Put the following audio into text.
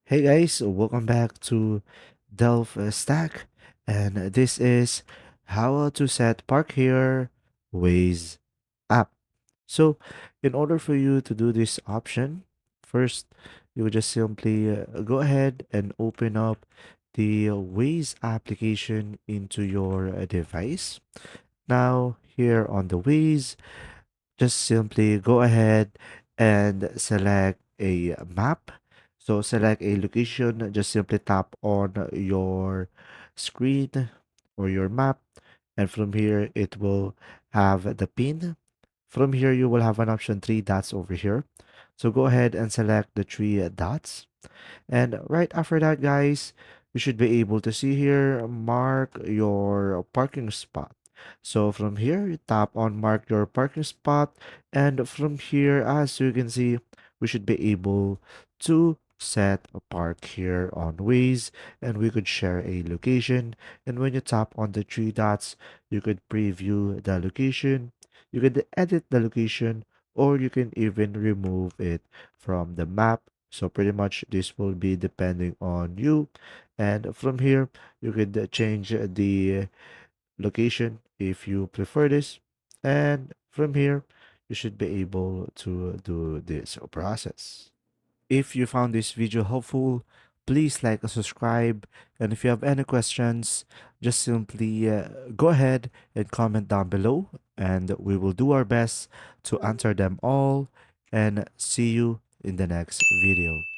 Hey guys, welcome back to DelfStack, and this is how to set park here Waze app. So, in order for you to do this option, first you would just simply go ahead and open up the Waze application into your device. Now, here on the Waze, just simply go ahead and select a map. So select a location, just simply tap on your screen or your map, and from here it will have the pin. From here you will have an option three dots over here. So go ahead and select the three dots. And right after that, guys, you should be able to see here, mark your parking spot. So from here, you tap on mark your parking spot. And from here, as you can see, we should be able to set a park here on Waze, and we could share a location. And when you tap on the three dots, you could preview the location. You could edit the location, or you can even remove it from the map. So pretty much this will be depending on you. And from here, you could change the location if you prefer this. And from here, you should be able to do this process. If you found this video helpful, please like and subscribe. And if you have any questions, just simply go ahead and comment down below, and we will do our best to answer them all. And see you in the next video.